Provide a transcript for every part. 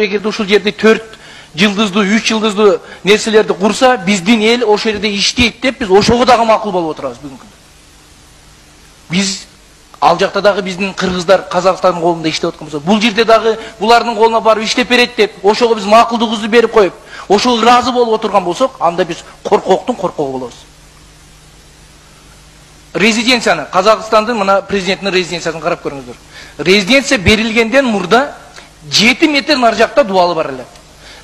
Эгерде ушул жерде 4 жылдыздуу, 3 жылдыздуу нерселерди курса, биздин эл ошол жерде иштейт деп биз ошого дагы макул болуп отурабыз бүгүнкү күндө. Биз ал жакта дагы биздин кыргыздар Казакстандын колунда иштеп аткан болсо, бул жерде дагы булардын колуна барып иштеп берет деп, ошого биз макулдугубузду берип коюп, ошого ыраазы болуп отурган болсок, анда биз коркоктун коркогу болобуз. Резиденцияны, Казакстандын мына президенттин резиденциясын карап көрүңүздөр. Резиденция берилгенден мурда 7 метр нар жакта дуалы бар эле.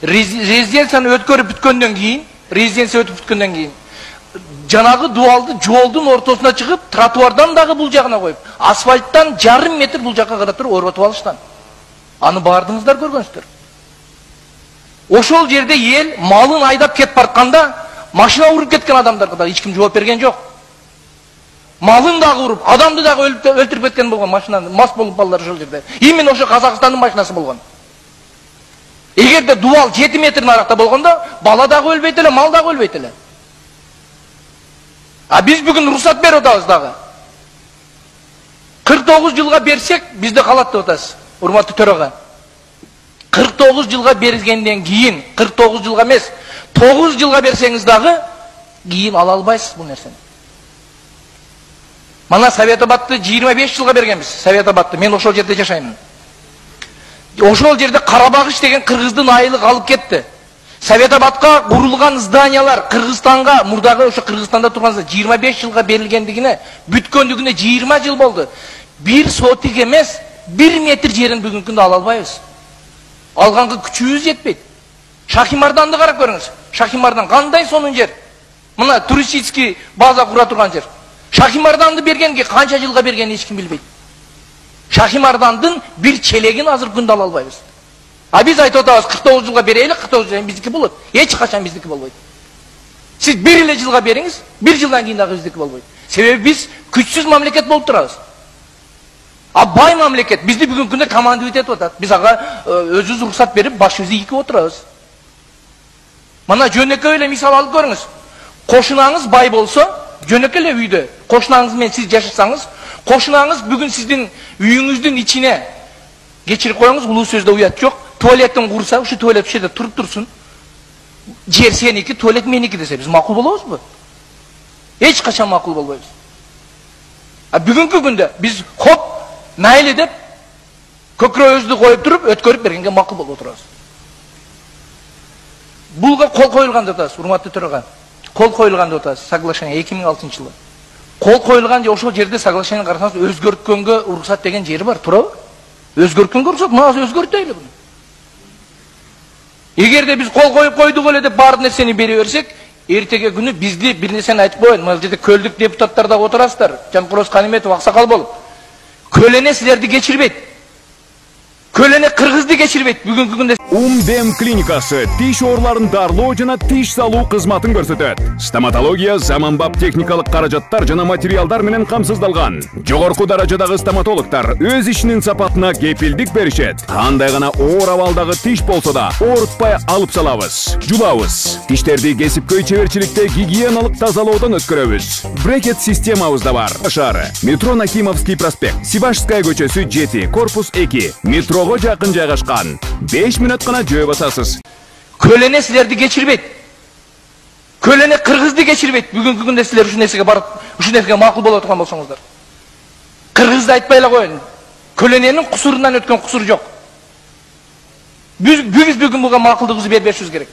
Резиденцияны өткөрүп бүткөндөн кийин, жанагы дуалды жолдун ортосуна чыгып, тротуардан дагы бул жагына коюп, асфальттан жарым метр бул жакка карап туруп оротуп алышкан. Аны бардыңыздар, көргөнсүздөр. Ошол жерде эл малын айдап кетип баратканда, машина уруп кеткен адамдарга да эч ким жооп берген жок. Малын дагы уруп, адамды дагы өлтүрүп кеткен болгон машинаны, мас болуп балдар ошол жерде. Именно ошо Казакстандын машинасы болгон. Эгерде дуал 7 метр наракта болгондо, бала дагы өлбөйт эле, мал дагы өлбөйт эле. А биз бүгүн уруксат берип атабыз дагы. 49 жылга берсек, бизде калат деп атасыз, урматтуу төрага. 49 жылга берилгенден кийин, 49 жылга эмес, 9 жылга берсеңиз дагы кийин ала албайсыз бул нерсени. Мана Совет Абадты 25 жылга бергенбиз. Совет Абадты, мен ошол жерде жашаймын. Ошол жерде Карабагыш деген кыргыздын айылы калып кетти. Совет Абадка курулган зданиялар Кыргызстанга, мурдагы ошо Кыргызстанда турган 25 жылга берилгендигине, бүткөндүгүнө 20 жыл болду. Бир сотик эмес, 1 метр жерин бүгүнкү күндө ала албайбыз. Алганга күчүбүз жетпейт. Шахимарданды карап көрүңүз. Шахимардан кандай сонун жер. Мына туристический база кура турган жер. Шахимарданды бергенге канча жылга бергенин эч ким билбейт. Шахимардандын бир челегин азыр күндө ала албайбыз. А биз айтып атабыз, 49 жылга берели, 49 жыл биздики болот. Эч качан биздики болбойт. Сиз бир эле жылга бериңиз, бир жылдан кийин дагы биздики болбойт. Себеби биз күчсүз мамлекет болуп турабыз. А бай мамлекет бизди бүгүнкү күндө командовать этип атат. Биз ага өзүбүз уруксат берип, башыбызды ийкип отурабыз. Мына жөнөкөй эле мисал алып көрүңүз. Кошунаңыз бай болсо, жөнөкөй эле үйдө кошунаңыз менен сиз жашасаңыз, кошунаңыз бүгүн сиздин үйүңүздүн ичине кечирип коюңуз, улуу сөздө уят жок. Туалеттин курса, ушу туалет ушерде туруп турсун. Жер сеники, туалет меники десе, биз макул болобузбу? Эч качан макул болбойбуз. А бүгүнкү күндө биз хоп, майли деп көкрөбүздү коюп туруп, өткөрүп бергенге макул болуп отурабыз. Булга кол коюлган деп атабыз, урматтуу төрага. Кол коюлган деп атабыз, соглашение 2006-жылы. Кол коюлган же ошол жерде соглашение карасаңыз, өзгөрткөнгө уруксат деген жери бар, туурабы? Өзгөрткөнгө уруксат, мына өзгөртөйлү буну. Эгерде биз кол коюп койдук эле деп бар нерсени бере берсек, эртеге күнү бизди бир нерсени айтып коеюн. Мына жерде көлдүк депутаттар да отурасыздар. Жампороз Каниметов аксакал болуп. Көлөне силерди кечирбейт. Көлөне кыргызды кечирбейт бүгүнкү күндө. Дем клиникасы тиш ооруларын дарылоо жана тиш салуу кызматын көрсөтөт. Стоматология заманбап техникалык каражаттар жана материалдар менен камсыздалган. Жогорку даражадагы стоматологдор өз ишинин сапатына кепилдик беришет. Кандай гана оор абалдагы тиш болсо да оорутпай алып салабыз. Жулабыз. Тиштерди кесипкөй чеберчиликте гигиеналык тазалоодон өткөрөбүз. Брекет системабыз да бар. Шаары. Метро Нахимовский проспект, Сибашская көчөсү 7, корпус 2. Метрого жакын жайгашкан. 5 минут гана жөө басасыз. Көлөне силерди кечирбейт. Көлөне кыргызды кечирбейт. Бүгүнкү күндө силер ушул нерсеге барып, ушул нерсеге макул боло турган болсоңуздар. Кыргызды айтпай эле коеюн. Көлөненин кусурунан өткөн кусур жок. Биз бүгүн буга макулдугубузду берип беришибиз керек.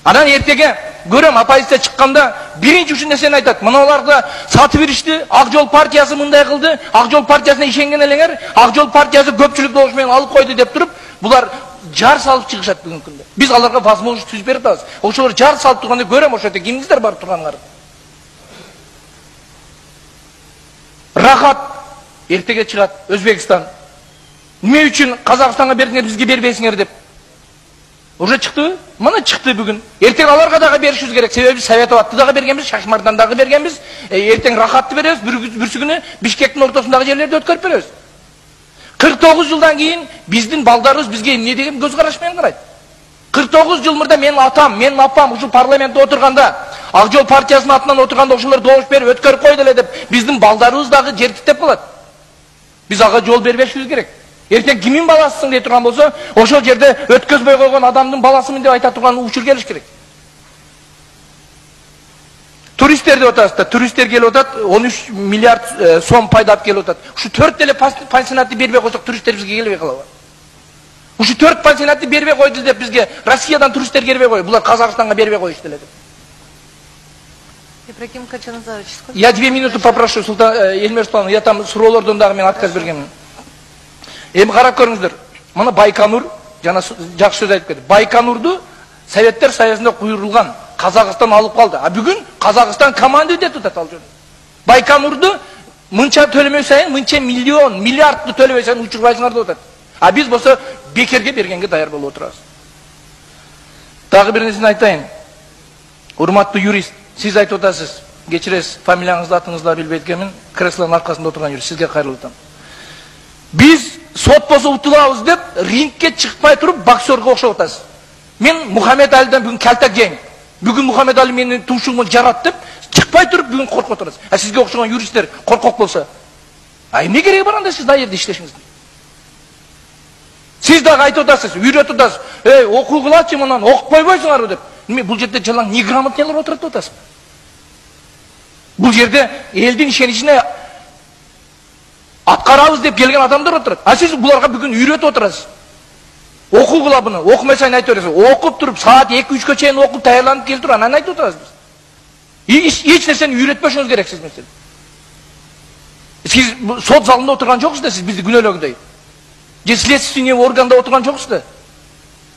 Анан эртеге көрөм оппозиция чыкканда биринчи ушул нерсени айтат. Мына аларды сатып беришти, Ак Жол партиясы мындай кылды, Ак Жол партиясына ишенген элеңер, Ак Жол партиясы көпчүлүк добуш менен алып койду деп туруп, булар жар салып чыгышат бүгүнкү күндө. Биз аларга возможность түзүп берип атабыз. Ошолор жар салып турганда көрөм, ошол жерде кимиңиздер барып турганыңар. Рахат эртеге чыгат Өзбекстан. Эмне үчүн Казакстанга бердиңер, бизге бербейсиңер деп. Уже чыкты? Мына чыкты бүгүн. Эртең аларга дагы беришибиз керек. Себеби Совет Абадты дагы бергенбиз, Шахимардан дагы бергенбиз. Эртең Рахатты беребиз, бүрсүгүнү Бишкектин ортосундагы жерлерди өткөрүп беребиз. 49 жылдан кийин биздин балдарыбыз бизге эмне деген көз караш менен карайт. 49 жыл мурда менин атам, менин апам ушул парламентте отурганда, Ак Жол партиясынын атынан отурганда ошолор добуш берип өткөрүп койду эле деп биздин балдарыбыз дагы жер типтеп калат. Биз ага жол бербешибиз керек. Ертең кимин баласысың дей турган болсо, ошол жерде өткөзбөй койгон адамдын баласымын деп айта турган учур келиш керек. Туристтер деп атасыздар. Туристтер келип атат, 13 миллиард сом пайда алып келип атат. Ушу 4 деле пансионатты бербей койсок, туристтер бизге келбей калабы? Ушу 4 пансионатты бербей койду деп бизге Россиядан туристтер келбей кой. Булар Казакстанга бербей коюшту эле деп. Ибрагим Качаназарович, сколько? Я 2 минуты попрошу, Эльмир Султанович, я там суроолордон дагы мен отказ бергенмин. Эми карап көрүңүздөр. Мына Байконур, жана жакшы сөз айтып кетти. Байконурду Советтер Союзунда куйрулган Казакстан алып калды. А бүгүн Казакстан командует этип атат ал жөнүндө. Байконурду мынча төлөмөй сайын, мынча миллион, миллиардты төлөбөй сайын учурбайсыңар деп атат. А биз болсо бекерге бергенге даяр болуп отурабыз. Дагы бир нерсени айтайын. Урматтуу юрист, сиз айтып атасыз. Кечиресиз, фамилияңызды, атыңызды билбейт экенмин. Креслонун аркасында отурган юрист, сизге кайрылып атам. Биз сот болсо утулабыз деп рингке чыкпай туруп боксерге окшоп атасыз. Мен Мухаммед Алиден бүгүн калтак жейм. Бүгүн Мухаммед Али менин туушугумду жарат деп чыкпай туруп бүгүн коркуп отурасыз. А сизге окшогон юристтер коркок болсо, эмне кереги бар анда сиз даерде иштешиңиздин? Сиз дагы айтып атасыз, үйрөтүп атасыз. Окуу кылачы мындан, окуп койбойсуңарбы деп. Эми бул жерде жалаң неграмотнялар отурат деп атасыз. Бул жерде элдин ишеничине аткарабыз деп келген адамдар отурат. А сиз буларга бүгүн үйрөтүп отурасыз. Окуу кыла буну, окумай сайын айтып бересиз. Окуп туруп, саат 2-3-кө чейин окуп даярданып келип туруп, анан айтып отурасыз биз. Эч нерсени үйрөтпөшүңүз керек сиз менен. Сиз сот залында отурган жоксуз да, сиз бизди күнөөлөгөндөй. Же следственный органда отурган жоксуз да.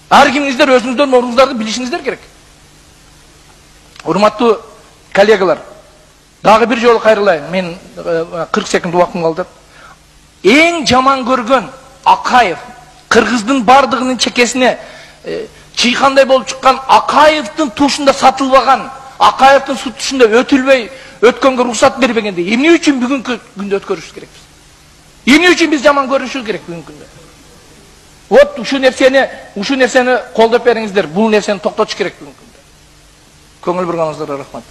Ар кимиңиздер өзүңүздөрдүн ордуңуздарды билишиңиздер керек. Урматтуу коллегалар, дагы бир жолу кайрылайын. Мен 40 секунд убактым калды. Эң жаман көргөн Акаев, кыргыздын бардыгынын чекесине чыйкандай болуп чыккан Акаевдин тушунда сатылбаган, Акаевдин сутушунда өткөнгө уруксат бербегенде эмне үчүн бүгүнкү күндө өткөрүшүбүз керекпиз? Эмне үчүн биз жаман көрүнүшүбүз керек бүгүнкү күндө? Вот ушу нерсени колдоп бериңиздер. Бул нерсени токтотуш керек бүгүнкү күндө. Көңүл бурганыңыздарга рахмат.